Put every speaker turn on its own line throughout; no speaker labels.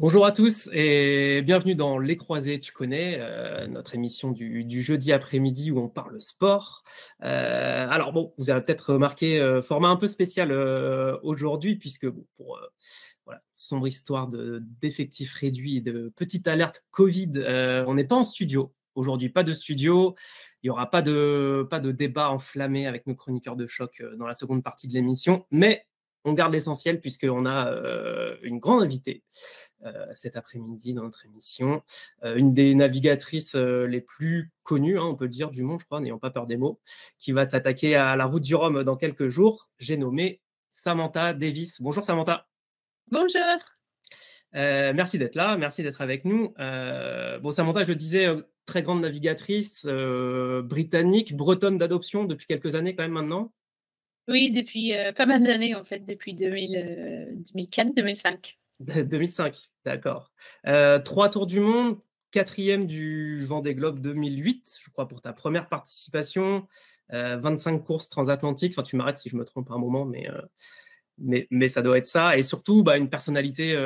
Bonjour à tous et bienvenue dans Les Croisés, tu connais, notre émission du jeudi après-midi où on parle sport. Alors bon, vous avez peut-être remarqué, format un peu spécial aujourd'hui puisque bon, pour voilà, sombre histoire d'effectifs réduits et de petite alerte Covid, on n'est pas en studio. Aujourd'hui, pas de studio. Il n'y aura pas de débat enflammé avec nos chroniqueurs de choc dans la seconde partie de l'émission, mais on garde l'essentiel puisqu'on a une grande invitée cet après-midi dans notre émission. Une des navigatrices les plus connues, hein, on peut dire, du monde, je crois, n'ayant pas peur des mots, qui va s'attaquer à la route du Rhum dans quelques jours. J'ai nommé Samantha Davis. Bonjour Samantha.
Bonjour.
Merci d'être là, merci d'être avec nous. Bon, Samantha, je le disais, très grande navigatrice britannique, bretonne d'adoption depuis quelques années quand même maintenant.
Oui, depuis, pas mal d'années en fait, depuis 2004-2005.
2005, d'accord. 3 tours du monde, quatrième du Vendée Globe 2008, je crois, pour ta première participation. 25 courses transatlantiques. Enfin, tu m'arrêtes si je me trompe à un moment, mais ça doit être ça. Et surtout, bah, une personnalité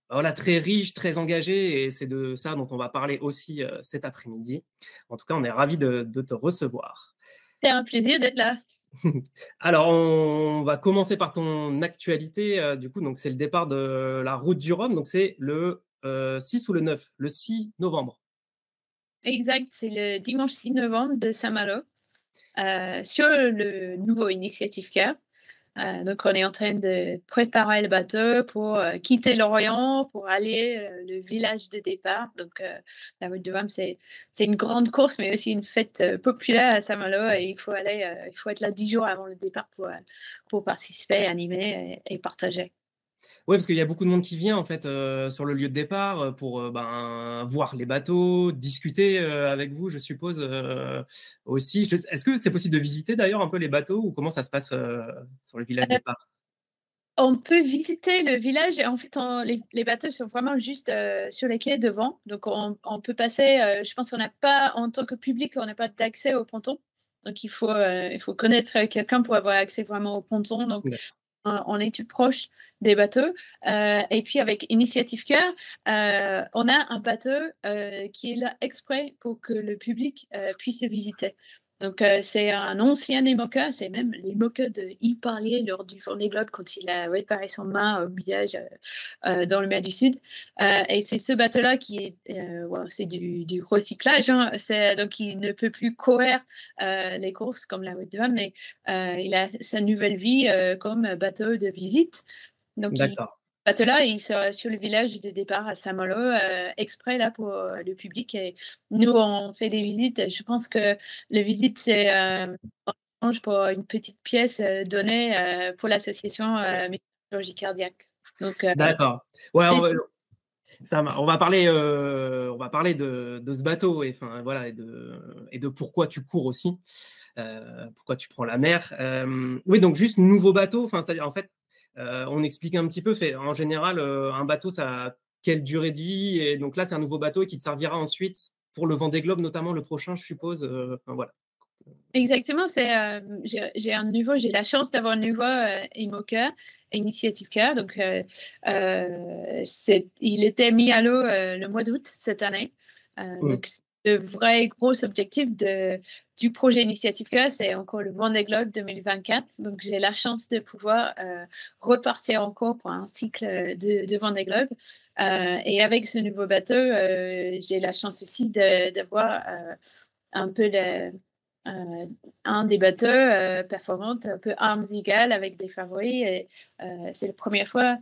voilà, très riche, très engagée. Et c'est de ça dont on va parler aussi cet après-midi. En tout cas, on est ravis de te recevoir.
C'est un plaisir d'être là.
Alors, on va commencer par ton actualité. Du coup, donc c'est le départ de la route du Rhum. Donc, c'est le 6 ou le 9, le 6 novembre.
Exact, c'est le dimanche 6 novembre de Saint-Malo, sur le nouveau Initiative Cœur. Donc on est en train de préparer le bateau pour, quitter l'Orient, pour aller, le village de départ. Donc, la route du Rhum, c'est une grande course, mais aussi une fête, populaire à Saint-Malo et il faut être là 10 jours avant le départ pour participer, animer et partager.
Oui, parce qu'il y a beaucoup de monde qui vient en fait sur le lieu de départ pour ben, voir les bateaux, discuter avec vous, je suppose aussi. Est-ce que c'est possible de visiter d'ailleurs un peu les bateaux ou comment ça se passe sur le village départ?
On peut visiter le village et en fait, les bateaux sont vraiment juste, sur les quais devant. Donc on peut passer, je pense qu'on n'a pas en tant que public, on n'a pas d'accès au ponton. Donc il faut connaître quelqu'un pour avoir accès vraiment au ponton. Donc on est tout proche des bateaux. Et puis avec Initiative Cœur, on a un bateau, qui est là exprès pour que le public, puisse le visiter. Donc, c'est un ancien IMOCA, c'est même l'IMOCA de Yves Parlier lors du Vendée Globe quand il a réparé son mât au mouillage, dans le mer du Sud. Et c'est ce bateau-là qui est, ouais, c'est du recyclage, hein. Donc il ne peut plus courir, les courses comme la Route du Rhum, mais il a sa nouvelle vie, comme bateau de visite. Donc il
D'accord.
bateau-là, il sera sur le village de départ à Saint-Malo, exprès là pour, le public et nous, on fait des visites. Je pense que les visites, c'est, en échange pour une petite pièce, donnée, pour l'association, Chirurgie cardiaque. Donc,
D'accord. Ouais,
c'est
on va parler de ce bateau et enfin voilà et de pourquoi tu cours aussi, pourquoi tu prends la mer. Oui, donc juste nouveau bateau. Enfin, c'est-à-dire en fait, on explique un petit peu. Fait en général, un bateau ça a quelle durée de vie et donc là c'est un nouveau bateau qui te servira ensuite pour le Vendée Globe notamment le prochain, je suppose. Enfin voilà.
exactement, c'est, j'ai la chance d'avoir un nouveau, IMOCA, Initiative Cœur. Donc, il était mis à l'eau, le mois d'août cette année.
Mm.
Donc le vrai gros objectif du projet Initiative Cœur, c'est encore le Vendée Globe 2024. Donc j'ai la chance de pouvoir, repartir encore pour un cycle, de Vendée Globe. Et avec ce nouveau bateau, j'ai la chance aussi d'avoir, un peu un des bateaux, performantes, un peu armes égales avec des favoris et c'est la première fois,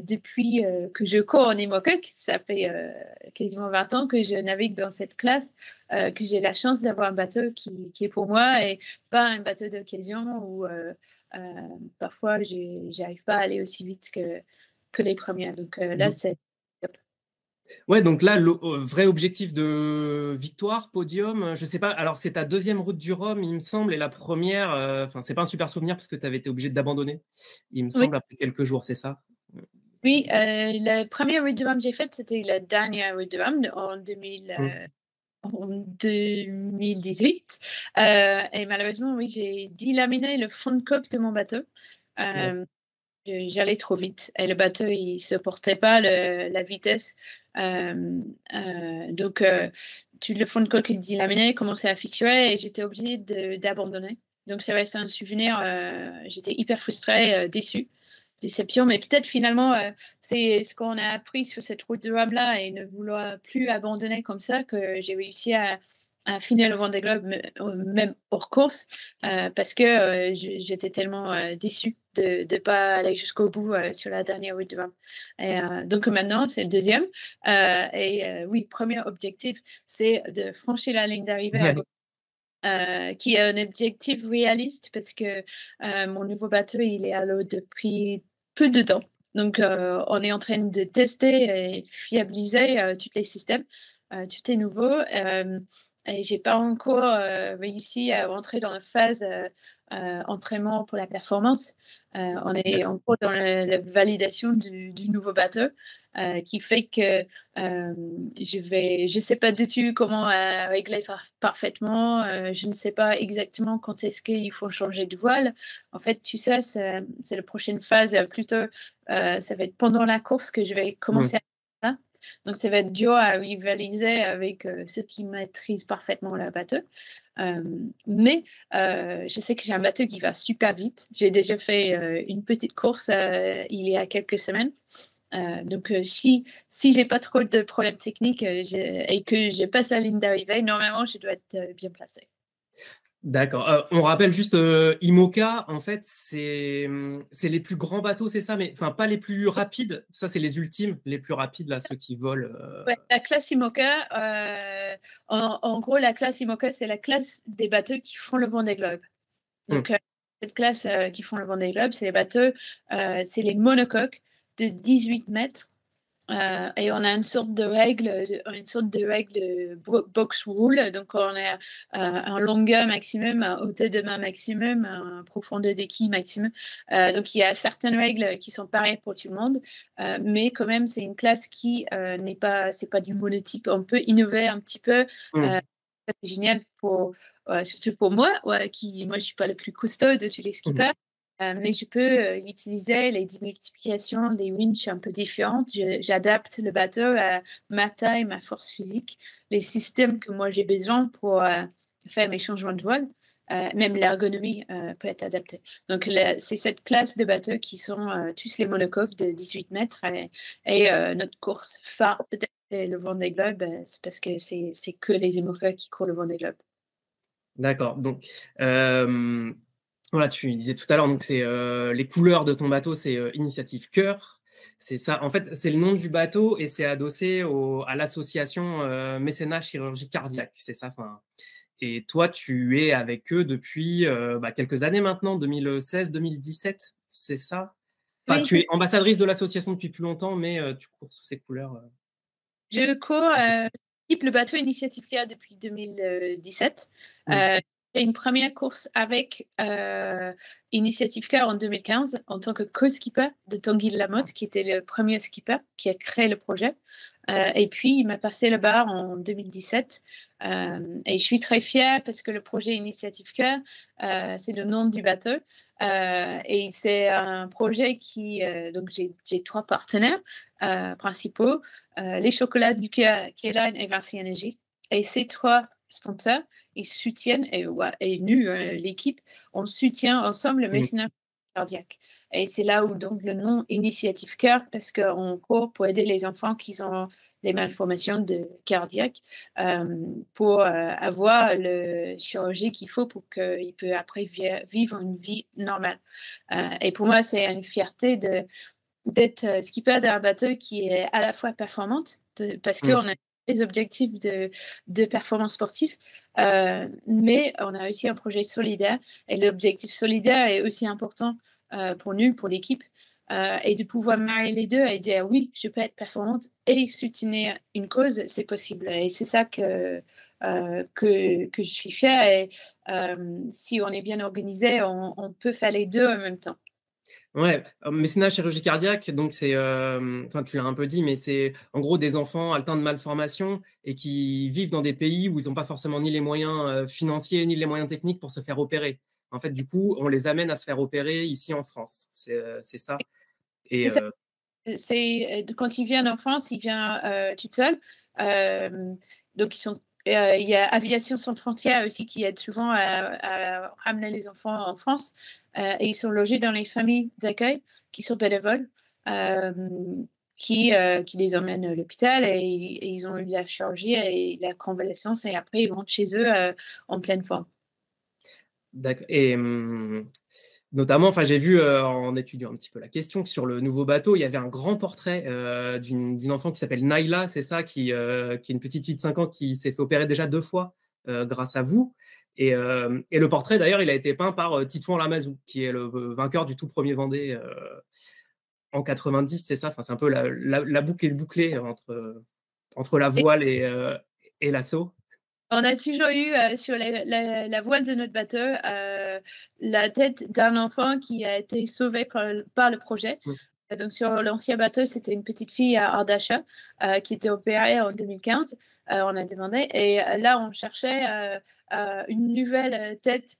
depuis, que je cours en IMOCA, ça fait, quasiment 20 ans que je navigue dans cette classe, que j'ai la chance d'avoir un bateau qui est pour moi et pas un bateau d'occasion où, heu, parfois j'arrive pas à aller aussi vite que les premières. Donc là, c'est top.
Ouais, donc là, le vrai objectif de victoire, podium, je sais pas. Alors, c'est ta deuxième route du Rhum, il me semble, et la première, enfin, c'est pas un super souvenir parce que tu avais été obligé d'abandonner, il me
Oui.
semble, après quelques jours, c'est ça?
Oui, la première re que j'ai faite, c'était la dernière re
Mmh.
en 2018, et malheureusement, oui, j'ai délaminer le fond de coque de mon bateau.
Ouais.
j'allais trop vite et le bateau, il supportait pas la vitesse. Donc, tout le fond de coque est laminé, commençait à fissurer et j'étais obligée d'abandonner. Donc, ça resté un souvenir. J'étais hyper frustrée, déçue, déception, mais peut-être finalement, c'est ce qu'on a appris sur cette route de Rome-là et ne vouloir plus abandonner comme ça que j'ai réussi à finir le Vendée Globe, même hors course, parce que j'étais tellement déçue de ne pas aller jusqu'au bout sur la dernière route de Rome. Et, donc maintenant, c'est le deuxième. Oui, premier objectif, c'est de franchir la ligne d'arrivée à
Ouais.
Bordeaux, qui est un objectif réaliste parce que mon nouveau bateau, il est à l'eau depuis peu de temps. Donc, on est en train de tester et fiabiliser tous les systèmes. Tout est nouveau. Et j'ai pas encore réussi à rentrer dans la phase entraînement pour la performance. On est encore dans la validation du nouveau bateau, qui fait que je sais pas du tout comment régler parfaitement. Je ne sais pas exactement quand est-ce qu'il faut changer de voile. En fait, tu sais, c'est la prochaine phase. Plutôt, ça va être pendant la course que je vais commencer à faire ça. Donc, ça va être dur à rivaliser avec ceux qui maîtrisent parfaitement le bateau. Mais je sais que j'ai un bateau qui va super vite. J'ai déjà fait une petite course il y a quelques semaines. Donc, si j'ai pas trop de problèmes techniques et que je passe la ligne d'arrivée, normalement, je dois être bien placée.
D'accord. On rappelle juste IMOCA, en fait, c'est les plus grands bateaux, c'est ça, mais enfin pas les plus rapides. Ça, c'est les ultimes, les plus rapides là, ceux qui volent.
Ouais, la classe IMOCA, en gros, la classe IMOCA, c'est la classe des bateaux qui font le Vendée Globe. Donc, cette classe qui font le Vendée Globe, c'est les bateaux, c'est les monocoques de 18 mètres. Et on a une sorte de règle de box rule. Donc, on a un longueur maximum, un hauteur de main maximum, un profondeur des quilles maximum. Donc, il y a certaines règles qui sont pareilles pour tout le monde. Mais quand même, c'est une classe qui c'est pas du monotype. On peut innover un petit peu. C'est génial surtout pour moi, moi, je suis pas le plus costaud de tous les skippers. Mais je peux utiliser les démultiplications, les winches un peu différentes. J'adapte le bateau à ma taille, ma force physique, les systèmes que moi j'ai besoin pour faire mes changements de voile. Même l'ergonomie peut être adaptée. Donc, c'est cette classe de bateaux qui sont tous les monocoques de 18 mètres. Et notre course phare, peut-être, c'est le Vendée Globe. C'est parce que c'est que les IMOCA qui courent le Vendée Globe.
D'accord. Donc, voilà, tu disais tout à l'heure, donc c'est les couleurs de ton bateau, c'est Initiative Cœur. C'est ça. En fait, c'est le nom du bateau et c'est adossé à l'association Mécénat Chirurgie Cardiaque. C'est ça. Enfin, et toi, tu es avec eux depuis quelques années maintenant, 2016-2017. C'est ça. Enfin,
Oui,
tu es ambassadrice de l'association depuis plus longtemps, mais tu cours sous ces couleurs.
je cours le bateau Initiative Cœur depuis 2017. J'ai une première course avec Initiative Cœur en 2015 en tant que co-skipper de Tanguy Lamotte, qui était le premier skipper qui a créé le projet. Et puis, il m'a passé le bar en 2017. Et je suis très fière parce que le projet Initiative Cœur, c'est le nom du bateau. Et c'est un projet donc j'ai 3 partenaires principaux, les chocolats du cœur, Keyline et Vinci Energy. Et ces 3 sponsors, ils soutiennent, et nous, l'équipe, on soutient ensemble le mécénat cardiaque. Et c'est là où donc le nom Initiative Cœur, parce qu'on court pour aider les enfants qui ont des malformations cardiaques pour avoir le chirurgie qu'il faut pour qu'ils puissent après vivre une vie normale. Et pour moi, c'est une fierté d'être skipper d'un bateau qui est à la fois performante, parce qu'on a des objectifs de performance sportive, mais on a aussi un projet solidaire. Et l'objectif solidaire est aussi important pour nous, pour l'équipe, et de pouvoir marier les deux et dire oui, je peux être performante et soutenir une cause, c'est possible. Et c'est ça que je suis fière. Et si on est bien organisé, on peut faire les deux en même temps.
Ouais, mécénat chirurgie cardiaque, donc c'est, enfin tu l'as un peu dit, mais c'est en gros des enfants atteints de malformations et qui vivent dans des pays où ils n'ont pas forcément ni les moyens financiers ni les moyens techniques pour se faire opérer. En fait, du coup, on les amène à se faire opérer ici en France. C'est ça. Et
Quand ils viennent en France, ils viennent tout seuls. Donc, il y a Aviation Sans Frontières aussi qui aide souvent à ramener les enfants en France. Et ils sont logés dans les familles d'accueil qui sont bénévoles, euh, qui les emmènent à l'hôpital et ils ont eu la chirurgie et la convalescence et après ils rentrent chez eux en pleine forme.
d'accord. Et notamment, enfin, j'ai vu en étudiant un petit peu la question que sur le nouveau bateau, il y avait un grand portrait d'une enfant qui s'appelle Naïla, c'est ça, qui est une petite fille de 5 ans qui s'est fait opérer déjà 2 fois grâce à vous. Et le portrait, d'ailleurs, il a été peint par Titouan Lamazou, qui est le vainqueur du tout premier Vendée en 90, c'est ça. Enfin, c'est un peu la boucle est bouclée entre la voile et l'assaut.
On a toujours eu sur la voile de notre bateau la tête d'un enfant qui a été sauvé par le projet.
Mm.
Donc, sur l'ancien bateau, c'était une petite fille à Ardasha qui était opérée en 2015. On a demandé. Et là, on cherchait une nouvelle tête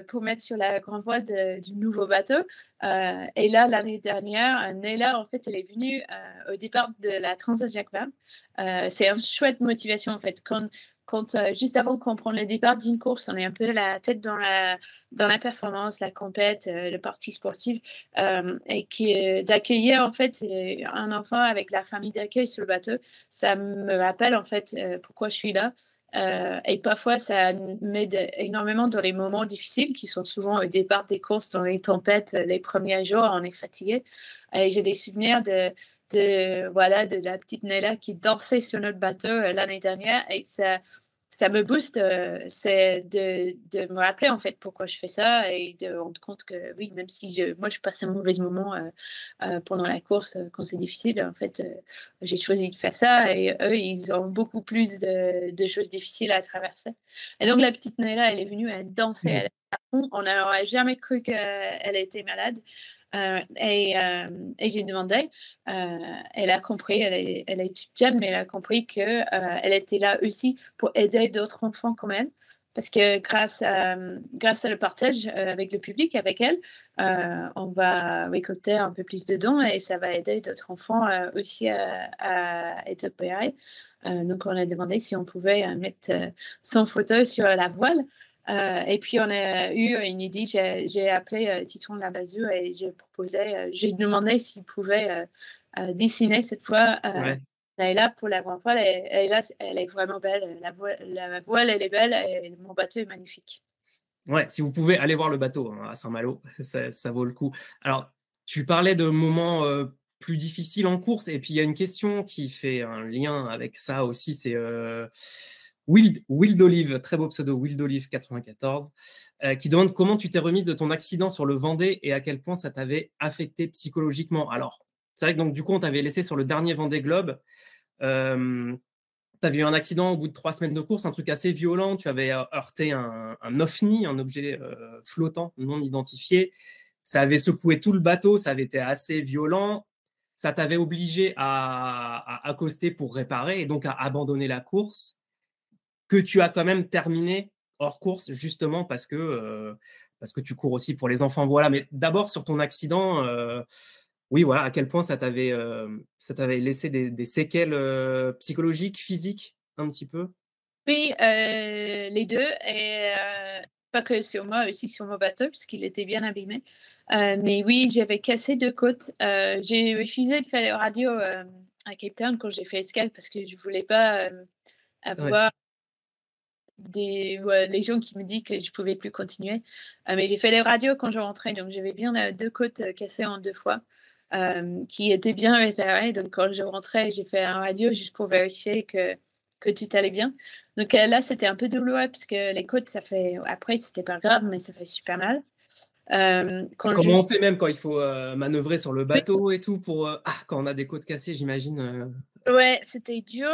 pour mettre sur la grande voile du nouveau bateau. Et là, l'année dernière, Nella, en fait, elle est venue au départ de la Transat Jacques Vabre. C'est une chouette motivation, en fait. Juste avant qu'on prenne le départ d'une course, on est un peu la tête dans la performance, la compète, le parti sportif, et d'accueillir en fait un enfant avec la famille d'accueil sur le bateau, ça me rappelle en fait pourquoi je suis là. Et parfois, ça m'aide énormément dans les moments difficiles qui sont souvent au départ des courses, dans les tempêtes, les premiers jours, on est fatigué. Et j'ai des souvenirs de la petite Nella qui dansait sur notre bateau l'année dernière et ça me booste, c'est de me rappeler en fait pourquoi je fais ça et de me rendre compte que oui, même si moi je passe un mauvais moment pendant la course quand c'est difficile, en fait, j'ai choisi de faire ça et eux, ils ont beaucoup plus de choses difficiles à traverser. Et donc la petite Nella, elle est venue, elle dansait, elle à fond. On n'aurait jamais cru qu'elle était malade. Et j'ai demandé, elle a compris, elle est toute jeune, mais elle a compris qu'elle elle était là aussi pour aider d'autres enfants quand même. Parce que grâce à le partage avec le public, avec elle, on va récolter un peu plus de dons et ça va aider d'autres enfants aussi à être opérés. Donc, on a demandé si on pouvait mettre son photo sur la voile. Et puis, on a eu une idée. J'ai appelé Titouan Lamazou et j'ai demandé s'il pouvait dessiner cette fois
Ouais.
Naïla pour la grande voile. Et là, elle est vraiment belle. La voile, elle est belle et mon bateau est magnifique.
Ouais, si vous pouvez aller voir le bateau hein, à Saint-Malo, ça vaut le coup. Alors, tu parlais de moments plus difficiles en course, et puis il y a une question qui fait un lien avec ça aussi, c'est Wild Olive, très beau pseudo, Wild Olive 94, qui demande comment tu t'es remise de ton accident sur le Vendée et à quel point ça t'avait affecté psychologiquement. Alors, c'est vrai que donc du coup, on t'avait laissé sur le dernier Vendée Globe. Tu avais eu un accident au bout de 3 semaines de course, un truc assez violent. Tu avais heurté un OVNI, un objet flottant non identifié. Ça avait secoué tout le bateau, ça avait été assez violent. Ça t'avait obligé à accoster pour réparer et donc à abandonner la course, que tu as quand même terminé hors course, justement parce que tu cours aussi pour les enfants. Voilà, mais d'abord sur ton accident, oui, voilà, à quel point ça t'avait laissé des séquelles psychologiques, physiques, un petit peu.
Oui, les deux. Et pas que sur moi, aussi sur mon bateau, puisqu'il était bien abîmé. Mais oui, j'avais cassé 2 côtes. J'ai refusé de faire les radios à Cape Town quand j'ai fait escale parce que je voulais pas
Ouais.
avoir les gens qui me disent que je pouvais plus continuer. Mais j'ai fait les radios quand je rentrais, donc j'avais bien 2 côtes cassées en 2 fois, qui étaient bien réparées. Donc quand je rentrais, j'ai fait un radio juste pour vérifier que tout allait bien. Donc là, c'était un peu douloureux parce que les côtes, ça fait. Après, c'était pas grave, mais ça fait super mal. Quand je
Comment on fait même quand il faut manœuvrer sur le bateau et tout pour quand on a des côtes cassées, j'imagine.
Ouais, c'était dur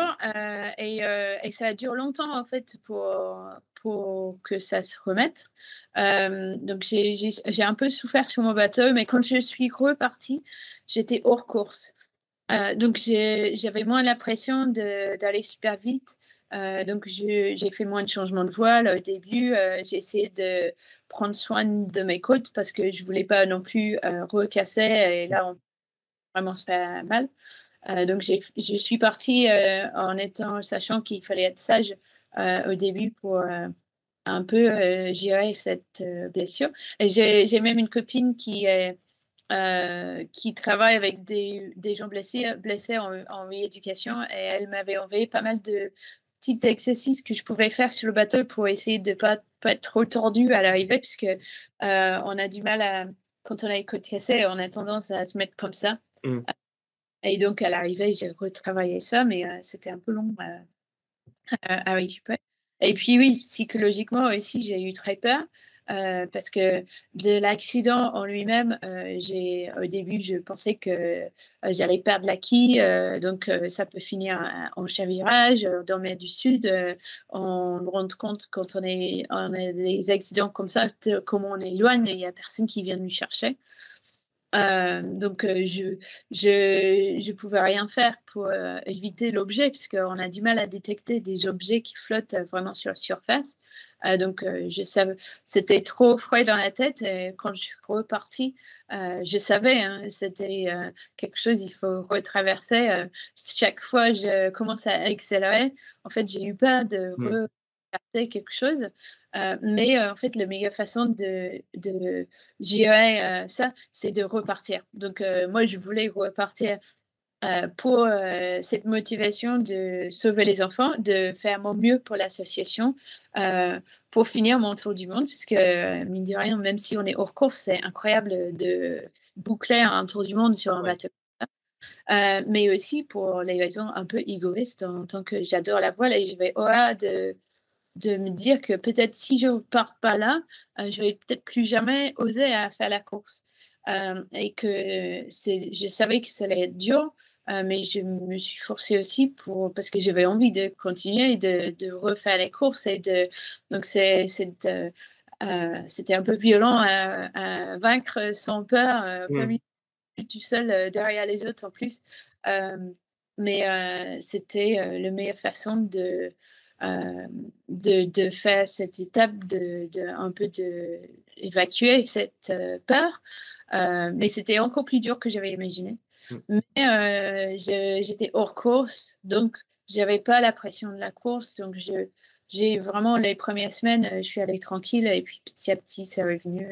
et ça dure longtemps en fait pour que ça se remette. Donc j'ai un peu souffert sur mon bateau, mais quand je suis repartie, j'étais hors course. Donc j'avais moins l'impression d'aller super vite. Donc j'ai fait moins de changements de voile au début. J'ai essayé de prendre soin de mes côtes parce que je voulais pas non plus recasser et là on vraiment se fait mal. Donc je suis partie sachant qu'il fallait être sage au début pour un peu gérer cette blessure. Et j'ai même une copine qui travaille avec des gens blessés en rééducation et elle m'avait envoyé pas mal de petits exercices que je pouvais faire sur le bateau pour essayer de pas être trop tordu à l'arrivée puisque on a du mal quand on a les côtes cassées, on a tendance à se mettre comme ça.
Mmh.
Et donc à l'arrivée, j'ai retravaillé ça, mais c'était un peu long à récupérer. Et puis oui, psychologiquement aussi, j'ai eu très peur parce que de l'accident en lui-même, au début, je pensais que j'allais perdre l'acquis, donc ça peut finir en chavirage. Dans le mer du Sud, on me rend compte quand on a des accidents comme ça, comment on est loin, il n'y a personne qui vient nous chercher. Donc je pouvais rien faire pour éviter l'objet puisqu'on a du mal à détecter des objets qui flottent vraiment sur la surface. Donc je savais c'était trop frais dans la tête et quand je suis repartie, je savais, hein, c'était quelque chose il faut retraverser. Chaque fois je commence à accélérer, en fait, j'ai eu peur de
Mmh.
quelque chose, mais en fait, la meilleure façon de gérer ça, c'est de repartir. Donc moi, je voulais repartir pour cette motivation de sauver les enfants, de faire mon mieux pour l'association, pour finir mon tour du monde, puisque mine de rien, même si on est hors course, c'est incroyable de boucler un tour du monde sur un
Ouais.
bateau. Mais aussi pour les raisons un peu égoïstes, en tant que j'adore la voile et je vais au-delà de me dire que peut-être si je ne pars pas là, je vais peut-être plus jamais oser à faire la course. Et que je savais que ça allait être dur, mais je me suis forcée aussi parce que j'avais envie de continuer, de refaire les courses. Donc c'était un peu violent à vaincre sans peur, pas
Mmh.
lui tout seul derrière les autres en plus. Euh, mais c'était la meilleure façon de faire cette étape, un peu d'évacuer cette peur. Mais c'était encore plus dur que j'avais imaginé.
Mmh.
Mais j'étais hors course, donc j'avais pas la pression de la course. Donc j'ai vraiment les premières semaines, je suis allée tranquille et puis petit à petit, c'est revenu.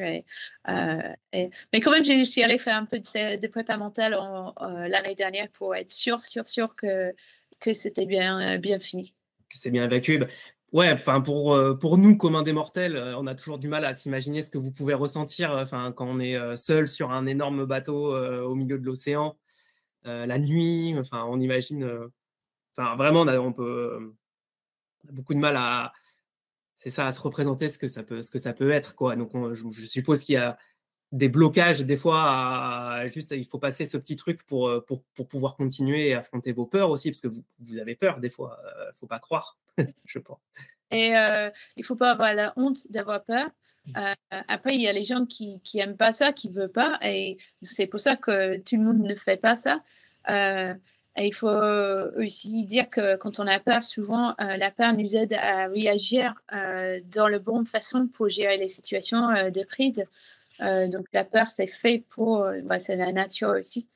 Mais quand même, je suis allée faire un peu de prépa mentale l'année dernière pour être sûre que c'était bien fini.
Que c'est bien évacué. Bah, ouais, enfin pour nous communs des mortels, on a toujours du mal à s'imaginer ce que vous pouvez ressentir, enfin quand on est seul sur un énorme bateau au milieu de l'océan, la nuit. Enfin, on imagine. Enfin, vraiment, on a beaucoup de mal à, c'est ça, à se représenter ce que ça peut être, quoi. Donc, je suppose qu'il y a des blocages des fois juste il faut passer ce petit truc pour pouvoir continuer et affronter vos peurs aussi parce que vous avez peur des fois, faut pas croire. Je pense.
Et il faut pas avoir la honte d'avoir peur. Après, il y a les gens qui aiment pas ça, qui veulent pas, et c'est pour ça que tout le monde ne fait pas ça. Euh, et il faut aussi dire que quand on a peur, souvent, la peur nous aide à réagir dans la bonne façon pour gérer les situations de crise. Donc la peur, c'est fait pour, c'est la nature aussi.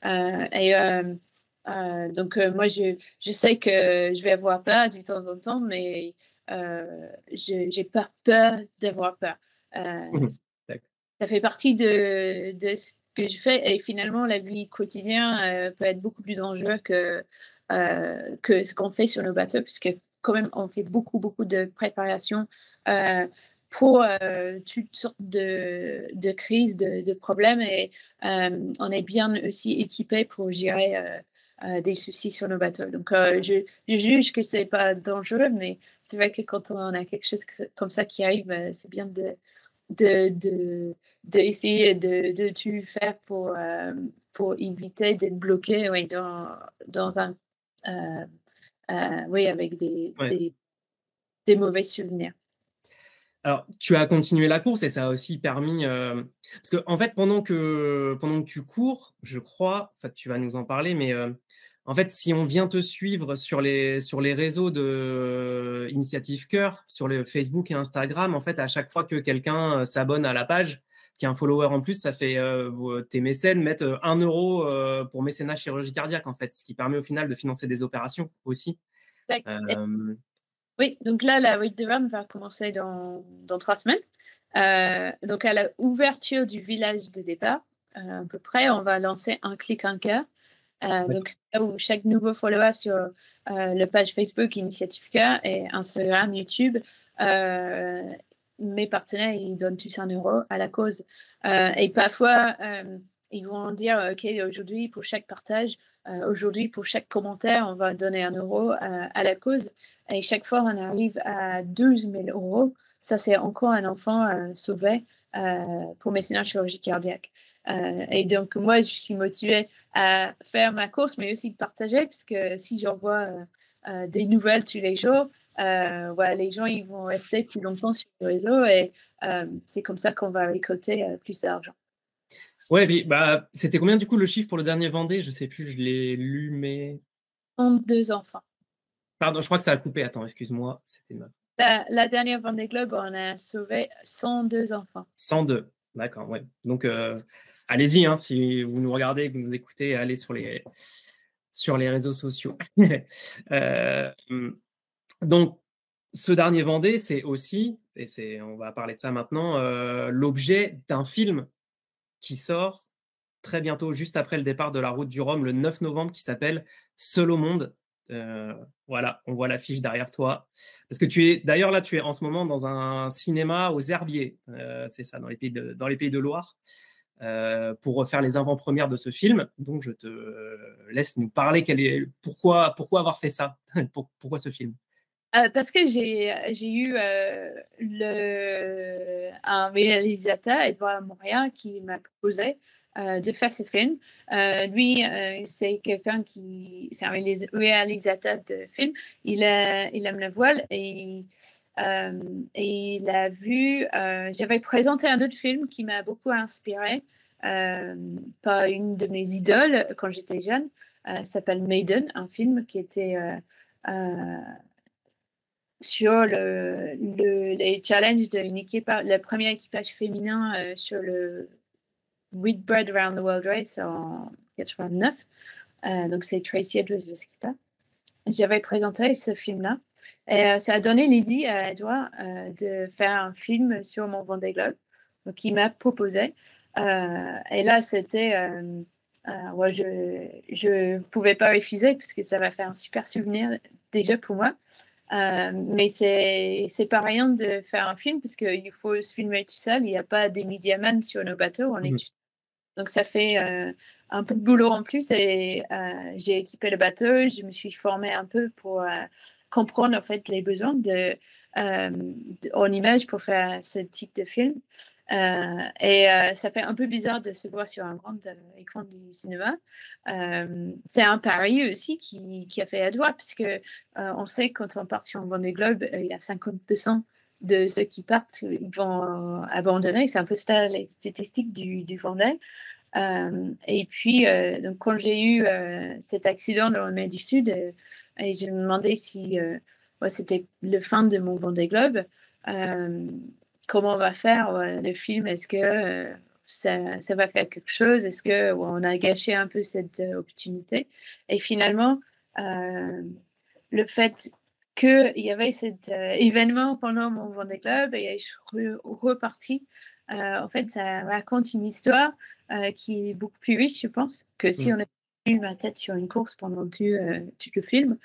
Donc moi, je sais que je vais avoir peur de temps en temps, mais je n'ai pas peur d'avoir peur. Euh,
Mhm. D'accord.
Ça fait partie de ce que je fais et finalement, la vie quotidienne peut être beaucoup plus dangereuse que ce qu'on fait sur nos bateaux, puisque quand même, on fait beaucoup, beaucoup de préparation pour toutes sortes de crises, de problèmes et on est bien aussi équipé pour gérer des soucis sur nos bateaux. Donc, je juge que c'est pas dangereux, mais c'est vrai que quand on a quelque chose comme ça qui arrive, c'est bien de, d'essayer de tout faire pour éviter d'être bloqué oui, dans un oui, avec
Ouais.
des mauvais souvenirs.
Alors, tu as continué la course et ça a aussi permis parce que en fait pendant que tu cours, je crois, enfin tu vas nous en parler, mais En fait, si on vient te suivre sur les réseaux de Initiative Cœur, sur le Facebook et Instagram, en fait, à chaque fois que quelqu'un s'abonne à la page, qui a un follower en plus, ça fait tes mécènes mettent 1 euro pour mécénat chirurgie cardiaque, en fait, ce qui permet au final de financer des opérations aussi.
Exact.
Euh,
Oui, donc là, la Week de Rome va commencer dans 3 semaines. Donc à l'ouverture du village de départ, à peu près, on va lancer un clic un cœur. Donc c'est là où chaque nouveau follower sur la page Facebook Initiative Cœur et Instagram, YouTube, mes partenaires, ils donnent tous 1 euro à la cause. Et parfois, ils vont dire, OK, aujourd'hui, pour chaque partage, aujourd'hui, pour chaque commentaire, on va donner 1 euro à la cause. Et chaque fois, on arrive à 12 000 euros. Ça, c'est encore un enfant sauvé pour mécénat chirurgie cardiaque. Et donc, moi, je suis motivée à faire ma course, mais aussi de partager, parce que si j'envoie des nouvelles tous les jours, voilà, les gens ils vont rester plus longtemps sur le réseau et c'est comme ça qu'on va récolter plus d'argent.
Ouais, puis, bah, c'était combien du coup le chiffre pour le dernier Vendée? Je sais plus, je l'ai lu, mais...
2 enfants.
Pardon, je crois que ça a coupé. Attends, excuse-moi. C'était ma...
La dernière Vendée Globe, on a sauvé 102 enfants.
102. D'accord, ouais. Donc, allez-y, hein, si vous nous regardez, que vous nous écoutez, allez sur les réseaux sociaux. Donc, ce dernier Vendée, c'est aussi, et on va parler de ça maintenant, l'objet d'un film qui sort très bientôt, juste après le départ de la route du Rhum, le 9 novembre, qui s'appelle Seul au monde. Voilà, on voit l'affiche derrière toi. Parce que d'ailleurs là, tu es en ce moment dans un cinéma aux Herbiers, c'est ça, dans les pays de Loire, pour faire les avant-premières de ce film. Donc, je te laisse nous parler pourquoi avoir fait ça, pourquoi ce film.
Parce que j'ai eu un réalisateur, Edouard Moria, qui m'a proposé de faire ce film. Lui, c'est c'est un réalisateur de films. Il aime la voile et il a vu. J'avais présenté un autre film qui m'a beaucoup inspiré par une de mes idoles quand j'étais jeune. S'appelle Maiden, un film qui était sur les challenges d'une équipe, le premier équipage féminin sur le Whitbread Around the World Race en 89. Donc, c'est Tracy Edwards, le skipper. J'avais présenté ce film-là. Et ça a donné l'idée à Edouard de faire un film sur mon Vendée Globe. Donc, il m'a proposé. Et là, c'était... ouais, je pouvais pas refuser parce que ça va faire un super souvenir déjà pour moi. Mais c'est pas rien de faire un film parce qu'il faut se filmer tout seul. Il n'y a pas des médiamans sur nos bateaux. Donc ça fait un peu de boulot en plus et j'ai équipé le bateau. Je me suis formée un peu pour comprendre en fait les besoins en image pour faire ce type de film. Ça fait un peu bizarre de se voir sur un grand écran du cinéma. C'est un pari aussi qui a fait Edouard, parce que on sait que quand on part sur un Vendée Globe, il y a 50% de ceux qui partent, ils vont abandonner. C'est un peu ça les statistiques du Vendée. Et puis, donc, quand j'ai eu cet accident dans la mer du Sud, et je me demandais si c'était le fin de mon Vendée Globe, comment on va faire le film? Est-ce que ça va faire quelque chose? Est-ce qu'on a gâché un peu cette opportunité? Et finalement, le fait qu'il y avait cet événement pendant mon Vendée Globe et je suis repartie, en fait, ça raconte une histoire qui est beaucoup plus riche, je pense, que si on avait eu ma tête sur une course pendant tout le film.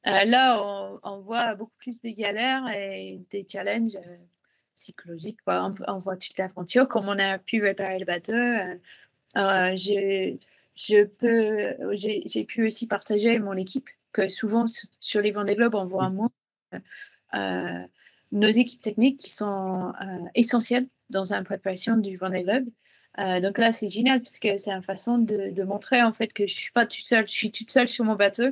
Là, on voit beaucoup plus de galères et des challenges psychologiques. On voit toute l'aventure, comme on a pu réparer le bateau. J'ai pu aussi partager mon équipe, que souvent sur les Vendée Globe, on voit moins nos équipes techniques qui sont essentielles dans la préparation du Vendée Globe. Donc là, c'est génial puisque c'est une façon de montrer en fait que je suis pas toute seule, je suis toute seule sur mon bateau,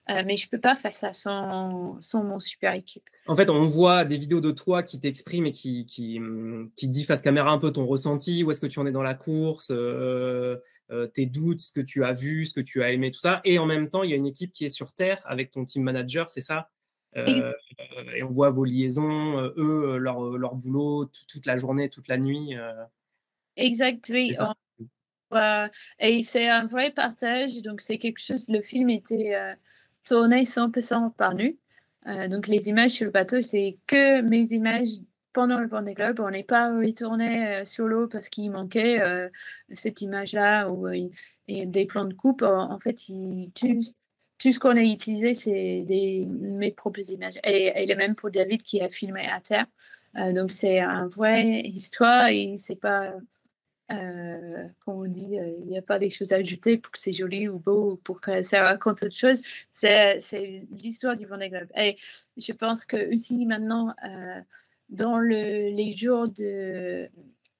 mais je peux pas faire ça sans mon super équipe.
En fait, on voit des vidéos de toi qui t'expriment et qui dit face caméra un peu ton ressenti, où est-ce que tu en es dans la course, tes doutes, ce que tu as vu, ce que tu as aimé, tout ça. Et en même temps, il y a une équipe qui est sur Terre avec ton team manager, c'est ça? Et on voit vos liaisons, eux, leur boulot toute la journée, toute la nuit.
Exact,
C'est
oui.
ça?
Et c'est un vrai partage, donc c'est quelque chose. Le film était tourné 100% par nu. Donc les images sur le bateau, c'est que mes images pendant le Vendée Globe. On n'est pas retourné sur l'eau parce qu'il manquait cette image-là ou et des plans de coupe. En fait, tout ce qu'on a utilisé, c'est mes propres images. Et le même pour David qui a filmé à terre. Donc c'est une vraie histoire et c'est pas comme on dit, il n'y a pas des choses à ajouter pour que c'est joli ou beau ou pour que ça raconte autre chose. C'est l'histoire du Vendée Globe. Et je pense que aussi maintenant, dans les jours de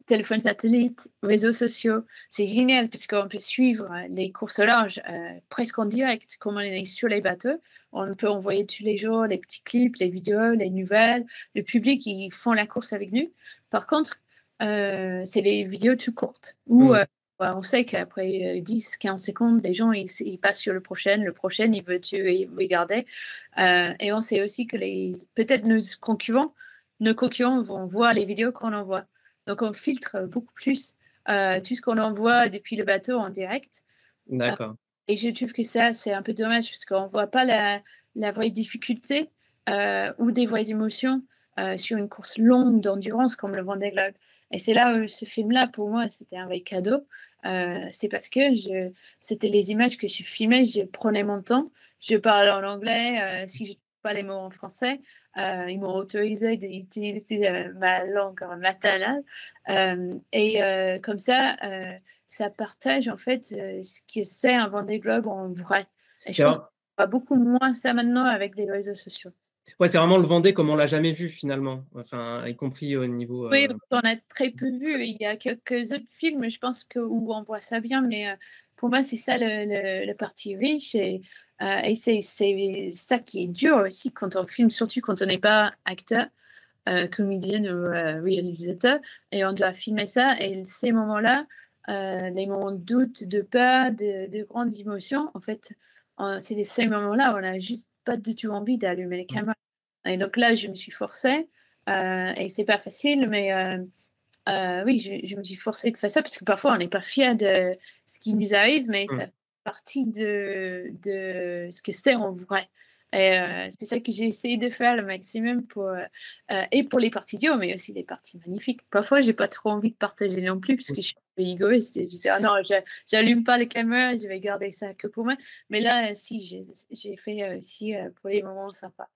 téléphone satellite, réseaux sociaux, c'est génial puisqu'on peut suivre les courses au large presque en direct, comme on est sur les bateaux. On peut envoyer tous les jours les petits clips, les vidéos, les nouvelles. Le public, ils font la course avec nous. Par contre, c'est les vidéos tout courtes où on sait qu'après 10-15 secondes, les gens ils passent sur le prochain, il veut tu regarder. Et on sait aussi que peut-être nos concurrents vont voir les vidéos qu'on envoie. Donc on filtre beaucoup plus tout ce qu'on envoie depuis le bateau en direct.
D'accord.
Et je trouve que ça, c'est un peu dommage parce qu'on ne voit pas la vraie difficulté ou des vraies émotions sur une course longue d'endurance comme le Vendée Globe. Et c'est là où ce film-là, pour moi, c'était un vrai cadeau. C'est parce que c'était les images que je filmais, je prenais mon temps, je parlais en anglais, si je ne trouve pas les mots en français, ils m'ont autorisé d'utiliser ma langue maternelle. Et comme ça partage en fait ce que c'est un Vendée Globe en vrai. Et je
C'est
pense
vrai.
qu'on voit beaucoup moins ça maintenant avec des réseaux sociaux.
Ouais, c'est vraiment le Vendée comme on l'a jamais vu finalement, enfin, y compris au niveau.
Oui, on a très peu vu. Il y a quelques autres films, je pense, où on voit ça bien, mais pour moi, c'est ça le parti riche. Et c'est ça qui est dur aussi quand on filme, surtout quand on n'est pas acteur, comédienne ou réalisateur, et on doit filmer ça. Et ces moments-là, les moments de doute, de peur, de grandes émotions, en fait, c'est ces moments-là où on n'a juste pas du tout envie d'allumer les caméras. Et donc là, je me suis forcée, et c'est pas facile, mais oui, je me suis forcée de faire ça parce que parfois on n'est pas fier de ce qui nous arrive, mais ça fait partie de ce que c'est en vrai. Et c'est ça que j'ai essayé de faire le maximum et pour les parties dures, mais aussi les parties magnifiques. Parfois, j'ai pas trop envie de partager non plus parce que je suis un peu égoïste. Je dis, ah non, j'allume pas les caméras, je vais garder ça que pour moi. Mais là, si, j'ai fait aussi pour les moments sympas.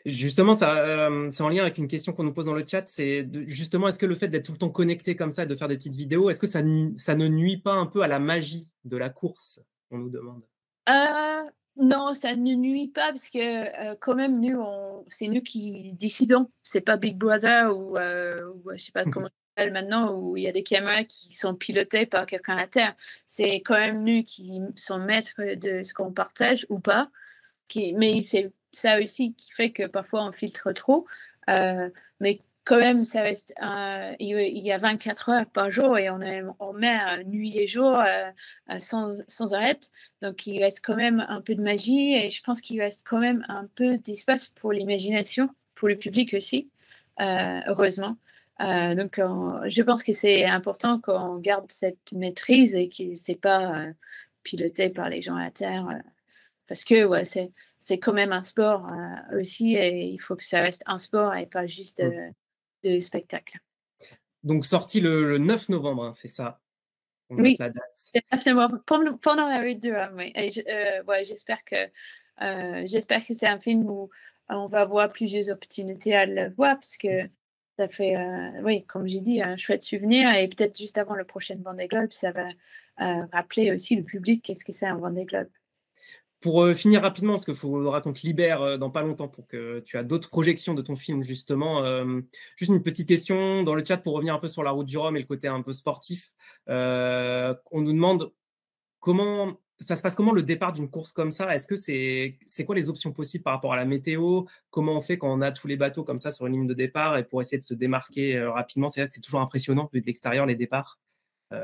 Justement, ça, c'est en lien avec une question qu'on nous pose dans le chat, c'est justement, est-ce que le fait d'être tout le temps connecté comme ça et de faire des petites vidéos, est-ce que ça ne nuit pas un peu à la magie de la course? On nous demande.
Non, ça ne nuit pas parce que quand même, c'est nous qui décidons. C'est pas Big Brother ou je sais pas comment ça s'appelle maintenant, où il y a des caméras qui sont pilotées par quelqu'un à terre. C'est quand même nous qui sommes maîtres de ce qu'on partage ou pas. Mais c'est ça aussi qui fait que parfois on filtre trop. Mais quand même, ça reste il y a 24 heures par jour et on met nuit et jour sans arrêt. Donc il reste quand même un peu de magie et je pense qu'il reste quand même un peu d'espace pour l'imagination, pour le public aussi, heureusement. Donc je pense que c'est important qu'on garde cette maîtrise et que c'est pas piloté par les gens à terre. Parce que ouais, c'est quand même un sport aussi et il faut que ça reste un sport et pas juste de spectacle.
Donc sorti le 9 novembre, hein, c'est ça? On note
Oui,
la date.
exactement. Pendant la rue de Rome, oui. Et ouais, j'espère que c'est un film où on va avoir plusieurs opportunités à le voir parce que ça fait, oui, comme j'ai dit, un chouette souvenir et peut-être juste avant le prochain Vendée Globe, ça va rappeler aussi le public qu'est-ce que c'est un Vendée Globe.
Pour finir rapidement, parce qu'il faudra qu'on te libère dans pas longtemps pour que tu as d'autres projections de ton film, justement. Juste une petite question dans le chat pour revenir un peu sur la route du Rhum et le côté un peu sportif. On nous demande comment ça se passe, comment le départ d'une course comme ça? Est-ce que c'est quoi les options possibles par rapport à la météo? Comment on fait quand on a tous les bateaux comme ça sur une ligne de départ et pour essayer de se démarquer rapidement? C'est vrai que c'est toujours impressionnant vu de l'extérieur les départs.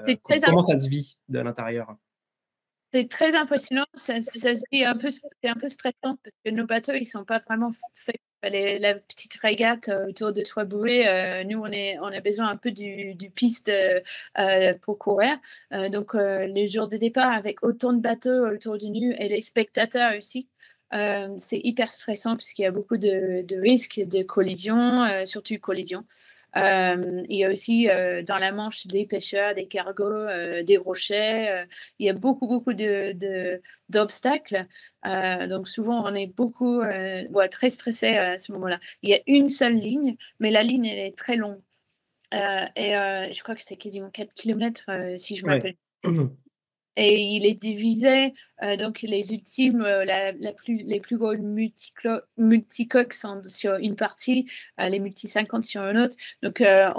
C'est très
Comment ça se vit de l'intérieur?
C'est très impressionnant, ça se vit un peu, c'est un peu stressant parce que nos bateaux, ils sont pas vraiment faits pour la petite régate autour de trois bouées. Nous, on a besoin un peu du piste pour courir. Donc, les jours de départ avec autant de bateaux autour du nous et les spectateurs aussi, c'est hyper stressant puisqu'il y a beaucoup de risques de collision, surtout collision. Il y a aussi dans la Manche des pêcheurs, des cargos, des rochers. Il y a beaucoup d'obstacles. Donc souvent, on est beaucoup, très stressé à ce moment-là. Il y a une seule ligne, mais la ligne, elle est très longue. Je crois que c'est quasiment 4 kilomètres, si je
Ouais.
m'appelle. Et il est divisé, donc les ultimes, les plus gros multicoques sont sur une partie, les multi 50 sur une autre. Donc, la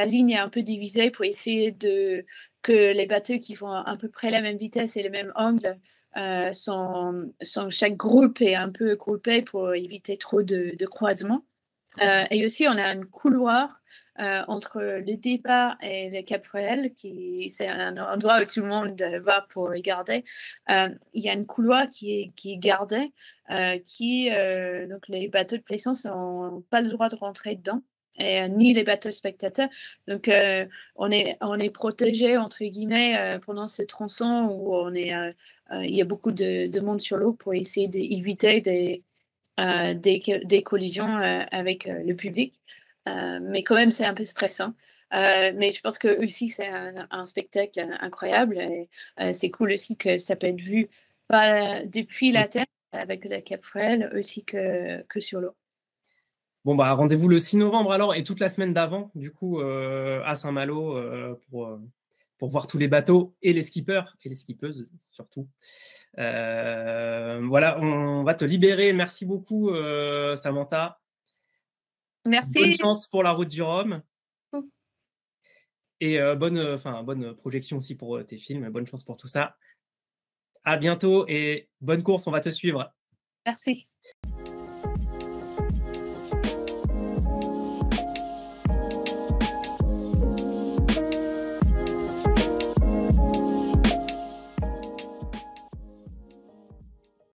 ligne est un peu divisée pour essayer que les bateaux qui font à peu près la même vitesse et le même angle, chaque groupe est un peu groupé pour éviter trop de croisements. Et aussi, on a un couloir entre le départ et le Cap Fréhel, c'est un endroit où tout le monde va pour regarder. Il y a un couloir qui est gardé, donc les bateaux de plaisance n'ont pas le droit de rentrer dedans, et ni les bateaux spectateurs. Donc, on est protégé, entre guillemets, pendant ce tronçon où il y a beaucoup de monde sur l'eau pour essayer d'éviter des collisions avec le public. Mais quand même, c'est un peu stressant. Mais je pense que aussi c'est un spectacle incroyable. Et, c'est cool aussi que ça peut être vu pas depuis la Terre, avec la Cap Fréhel, aussi que sur l'eau.
Bon, bah, rendez-vous le 6 novembre alors, et toute la semaine d'avant, du coup, à Saint-Malo, pour voir tous les bateaux et les skippers et les skippeuses surtout. Voilà, on va te libérer. Merci beaucoup, Samantha. Bonne
Merci.
chance pour la route du Rhum. Et bonne projection aussi pour tes films. Bonne chance pour tout ça. À bientôt et bonne course, on va te suivre.
Merci.